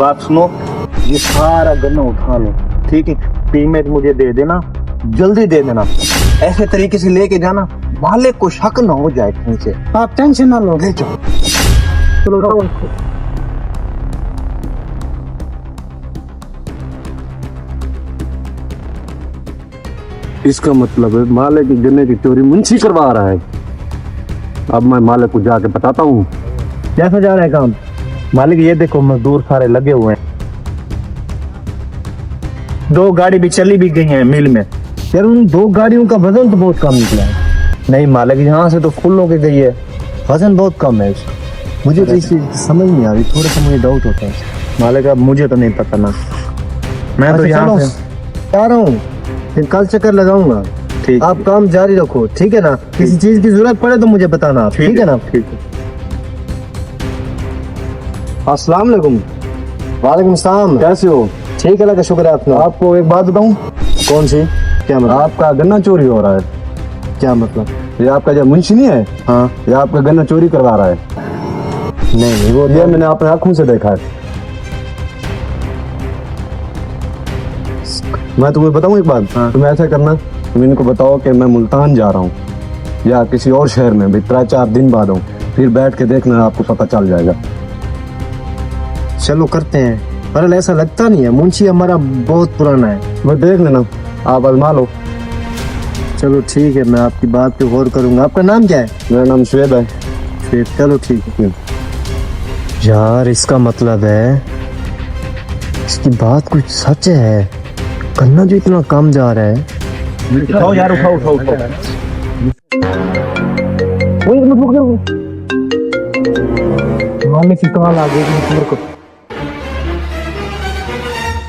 बात सुनो, ये सारा गन्ना उठा लो, ठीक है? पेमेंट मुझे दे देना, जल्दी दे देना। ऐसे तरीके से लेके जाना, मालिक को शक ना हो जाए कहीं से। आप टेंशन ना लो, ले जाओ। चलो जाओ। इसका मतलब है मालिक की गन्ने की चोरी मुंशी करवा रहा है। अब मैं मालिक को जाके बताता हूँ। कैसा जा रहा है काम? मालिक ये देखो, मजदूर सारे लगे हुए हैं, 2 गाड़ी भी चली भी गई हैं मिल में। यार उन 2 गाड़ियों का वजन तो बहुत कम निकला है। नहीं मालिक, यहाँ से तो फुल होके गई है, वजन बहुत कम है। मुझे तो इसी समझ नहीं आ रही, थोड़ा सा मुझे डाउट होता है मालिक। अब मुझे तो नहीं पता ना, मैं तो यहाँ से जा रहा हूँ, फिर कल चक्कर लगाऊंगा। ठीक, आप काम जारी रखो, ठीक है ना? किसी चीज की जरूरत पड़े तो मुझे बताना, ठीक है ना? ठीक है। अस्सलाम वालेकुम। वालेकुम सलाम। कैसे हो? ठीक है, लगा शुक्र है आपका। आपको एक बात बताऊं? कौन सी? क्या मतलब? आपका गन्ना चोरी हो रहा है। क्या मतलब? ये आपका जो मुंशी नहीं है, हाँ, ये आपका गन्ना चोरी करवा रहा है। नहीं वो ये मैंने अपने आंखों से देखा है। मैं तुम्हें बताऊं एक बात? हाँ। तुम ऐसा करना, तुम इनको बताओ कि मैं मुल्तान जा रहा हूँ या किसी और शहर में, भी 3-4 दिन बाद हूँ, फिर बैठ के देखना, आपको पता चल जाएगा। चलो करते हैं, पर ऐसा लगता नहीं है, मुंशी हमारा बहुत पुराना है। वो देख लेना, आप आजमा लो। चलो ठीक है, मैं आपकी बात पे गौर करूंगा। आपका नाम क्या है? मेरा नाम शुएब है। फिर चलो ठीक है। यार इसका मतलब है इसकी बात कुछ सच है, गन्ना जो इतना कम जा रहा है। उठाओ यार, उठाओ उठाओ उठाओ। मालिक की कॉल आ गई।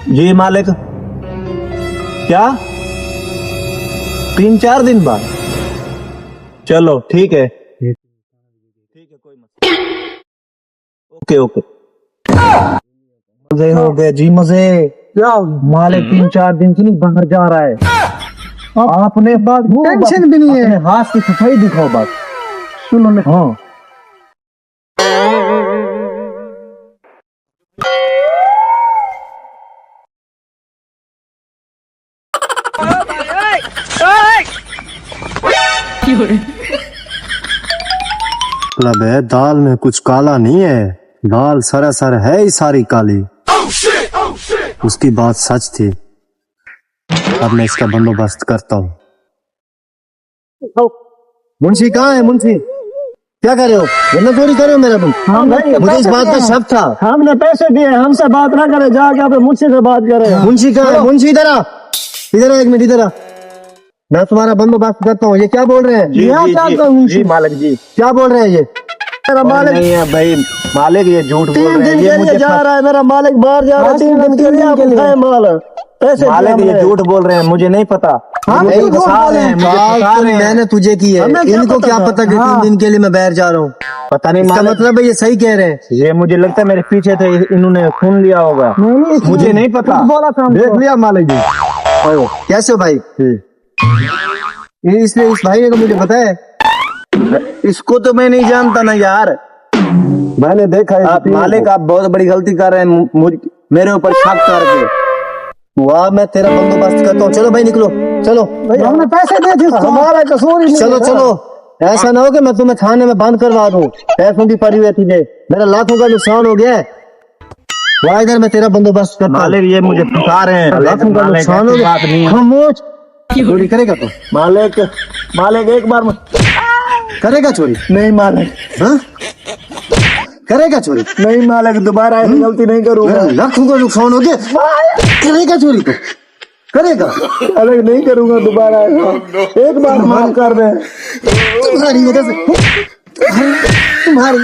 जी मालिक, क्या 3-4 दिन बाद? चलो ठीक है, ठीक है, कोई मसला। Okay okay. मजे हो गए जी, मजे। क्या मालिक 3-4 दिन से नहीं बाहर जा रहा है। आपने बात टेंशन भी नहीं है। हाथ की सफाई दिखाओ बात। सुनो ना। हाँ मतलब है दाल में कुछ काला नहीं है, दाल सरासर है ही सारी काली। उसकी बात सच थी। अब मैं इसका बंदोबस्त करता हूँ। मुंशी कहाँ है? मुंशी क्या कर रहे हो? गन्ना चोरी कर रहे हो मेरा तुम? मुझे इस बात का शक था। हमने पैसे दिए, हमसे बात ना करे, जाके मुझसे से बात करे। मुंशी कहाँ है? मुंशी इधर आ, इधर आ, एक मिनट इधर आ, मैं तुम्हारा बंदोबस्त करता हूँ। ये क्या बोल रहे हैं? जी मालिक जी क्या बोल रहे हैं? ये मेरा मालिक नहीं है भाई, मालिक ये झूठ बोल 3 रहे हैं। दिन ये के लिए मुझे जा रहा है, मेरा मालिक बाहर जा रहा है 3 दिन के लिए। आप उठाए माल, पैसे मालिक ये झूठ बोल रहे हैं, मुझे नहीं पता। हम मुझे क्यों झूठ फंसा बोले रहे हैं, हैं? मुझे फंसा रहे हैं। मैंने तुझे की है, हमें क्या इनको पता क्या था? पता कि 3 हाँ। दिन के लिए मैं बाहर जा रहा हूँ? पता नहीं, इसका मतलब है ये सही कह रहे हैं। ये मुझे लगता है मेरे पीछे थे, इन्होंने सुन लिया होगा। मुझे नहीं पता। बोला था हमको। देख लिया मालिक जी। कैसे हो भाई? इसलिए इस भाई ने तो मुझे बताया, इसको तो मैं नहीं जानता ना यार। मैंने देखा है। आप मालिक, आप बहुत बड़ी गलती कर रहे हैं, मेरे ऊपर शक करके। वाह, मैं तेरा बंदोबस्त करता हूँ। चलो भाई निकलो, चलो। हमने पैसे दिए थे, हमारा कसूर ही नहीं चलो है। चलो, ऐसा ना हो कि मैं तुम्हें थाने में बंद करवा दूं। पैसों की पड़ी हुई है तुझे, मेरा लाखों का नुकसान हो गया है। वाह, इधर मैं तेरा बंदोबस्त करता हूँ। मालिक ये मुझे फंसा रहे हैं, लाखों का नुकसान हो गया। खामोश, चोरी करेगा तू? मालिक मालिक एक बार करेगा चोरी? नहीं मालिक। हाँ? करेगा चोरी? नहीं मालिक, दोबारा ऐसी गलती नहीं करूंगा। लाखों का नुकसान हो गया, करेगा चोरी तो? करेगा? अलग नहीं करूंगा दोबारा। एक बार माफ कर दे। तुम्हारी वजह से, तुम्हारी